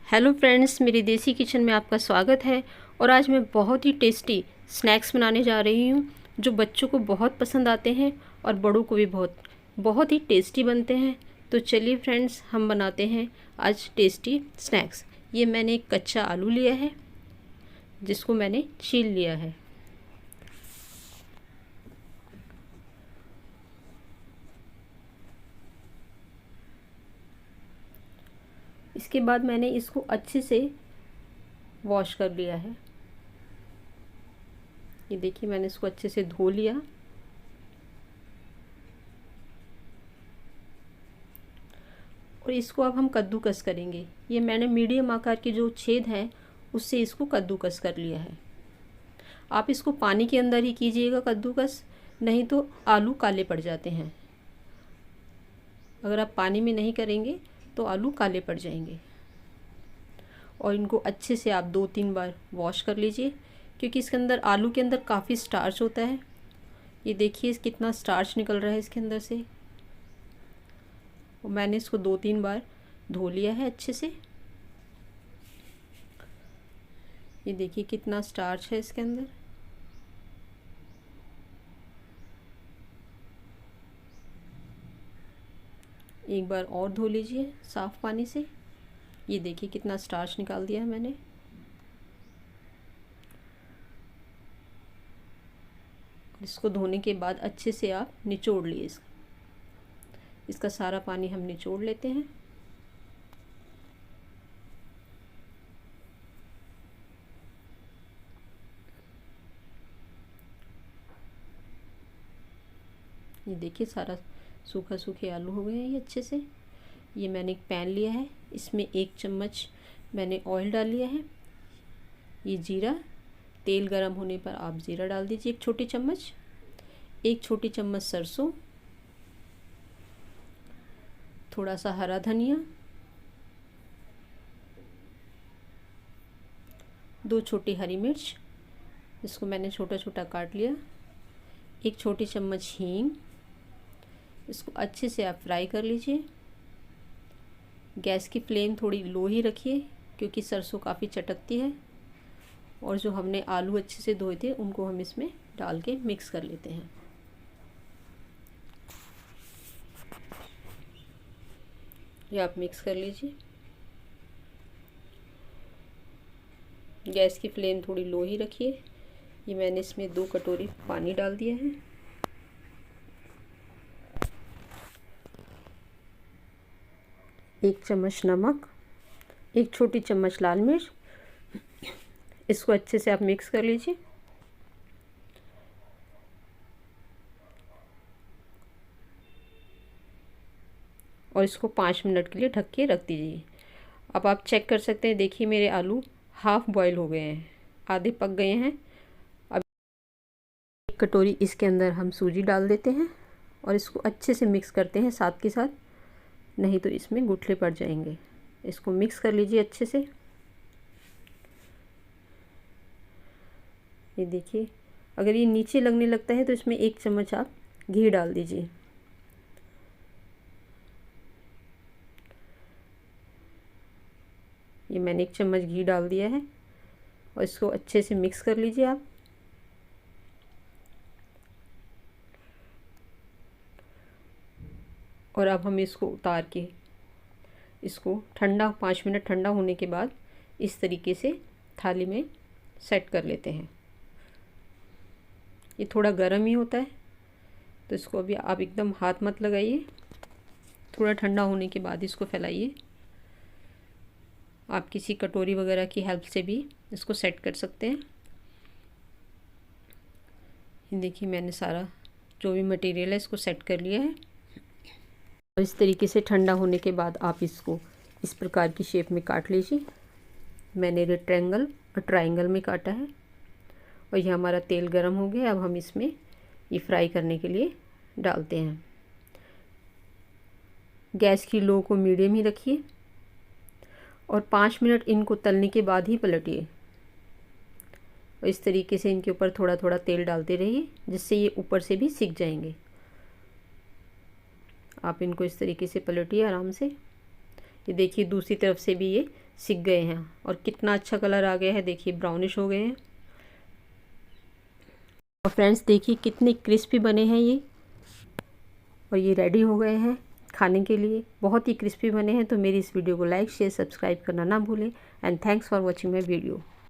Hello friends, मेरी देसी kitchen में आपका स्वागत है। और आज मैं बहुत ही टेस्टी स्नैक्स बनाने जा रही हूँ जो बच्चों को बहुत पसंद आते हैं और बड़ों को भी बहुत बहुत ही टेस्टी बनते हैं। तो चलिए फ्रेंड्स, हम बनाते हैं आज टेस्टी स्नैक्स। ये मैंने एक कच्चा आलू लिया है जिसको मैंने छील लिया है। इसके बाद मैंने इसको अच्छे से वॉश कर लिया है। ये देखिए, मैंने इसको अच्छे से धो लिया। और इसको अब हम कद्दूकस करेंगे। ये मैंने मीडियम आकार के जो छेद हैं उससे इसको कद्दूकस कर लिया है। आप इसको पानी के अंदर ही कीजिएगा कद्दूकस, नहीं तो आलू काले पड़ जाते हैं। अगर आप पानी में नहीं करेंगे तो आलू काले पड़ जाएंगे। और इनको अच्छे से आप 2-3 बार वॉश कर लीजिए, क्योंकि इसके अंदर आलू के अंदर काफ़ी स्टार्च होता है। ये देखिए कितना स्टार्च निकल रहा है इसके अंदर से। और मैंने इसको 2-3 बार धो लिया है अच्छे से। ये देखिए कितना स्टार्च है इसके अंदर। एक बार और धो लीजिए साफ़ पानी से। ये देखिए कितना स्टार्च निकाल दिया है मैंने। इसको धोने के बाद अच्छे से आप निचोड़ लिए इसका सारा पानी हम निचोड़ लेते हैं। ये देखिए सारा सूखा सूखे आलू हो गए हैं ये अच्छे से। ये मैंने एक पैन लिया है, इसमें 1 चम्मच मैंने ऑयल डाल लिया है। ये जीरा, तेल गरम होने पर आप जीरा डाल दीजिए 1 छोटी चम्मच। 1 छोटी चम्मच सरसों, थोड़ा सा हरा धनिया, 2 छोटी हरी मिर्च, इसको मैंने छोटा छोटा काट लिया। 1 छोटी चम्मच हींग। इसको अच्छे से आप फ्राई कर लीजिए। गैस की फ्लेम थोड़ी लो ही रखिए, क्योंकि सरसों काफ़ी चटकती है। और जो हमने आलू अच्छे से धोए थे उनको हम इसमें डाल के मिक्स कर लेते हैं। ये आप मिक्स कर लीजिए। गैस की फ्लेम थोड़ी लो ही रखिए। ये मैंने इसमें 2 कटोरी पानी डाल दिया है। एक चम्मच नमक, 1 छोटी चम्मच लाल मिर्च। इसको अच्छे से आप मिक्स कर लीजिए। और इसको 5 मिनट के लिए ढक के रख दीजिए। अब आप चेक कर सकते हैं, देखिए मेरे आलू हाफ़ बॉयल हो गए हैं, आधे पक गए हैं। अब 1 कटोरी इसके अंदर हम सूजी डाल देते हैं और इसको अच्छे से मिक्स करते हैं साथ के साथ, नहीं तो इसमें गुठले पड़ जाएंगे। इसको मिक्स कर लीजिए अच्छे से। ये देखिए, अगर ये नीचे लगने लगता है तो इसमें 1 चम्मच आप घी डाल दीजिए। ये मैंने 1 चम्मच घी डाल दिया है और इसको अच्छे से मिक्स कर लीजिए आप। और अब हम इसको उतार के इसको ठंडा 5 मिनट ठंडा होने के बाद इस तरीके से थाली में सेट कर लेते हैं। ये थोड़ा गर्म ही होता है, तो इसको अभी आप एकदम हाथ मत लगाइए। थोड़ा ठंडा होने के बाद इसको फैलाइए। आप किसी कटोरी वगैरह की हेल्प से भी इसको सेट कर सकते हैं। देखिए मैंने सारा जो भी मटेरियल है इसको सेट कर लिया है। और इस तरीके से ठंडा होने के बाद आप इसको इस प्रकार की शेप में काट लीजिए। मैंने रेक्टेंगल और ट्रायंगल में काटा है। और ये हमारा तेल गरम हो गया। अब हम इसमें ये फ्राई करने के लिए डालते हैं। गैस की लो को मीडियम ही रखिए और 5 मिनट इनको तलने के बाद ही पलटिए। और इस तरीके से इनके ऊपर थोड़ा थोड़ा तेल डालते रहिए, जिससे ये ऊपर से भी सिक जाएंगे। आप इनको इस तरीके से पलटिए आराम से। ये देखिए दूसरी तरफ से भी ये सिक गए हैं और कितना अच्छा कलर आ गया है, देखिए ब्राउनिश हो गए हैं। और फ्रेंड्स देखिए कितने क्रिस्पी बने हैं ये, और ये रेडी हो गए हैं खाने के लिए, बहुत ही क्रिस्पी बने हैं। तो मेरी इस वीडियो को लाइक शेयर सब्सक्राइब करना ना भूलें। And thanks for watching my video.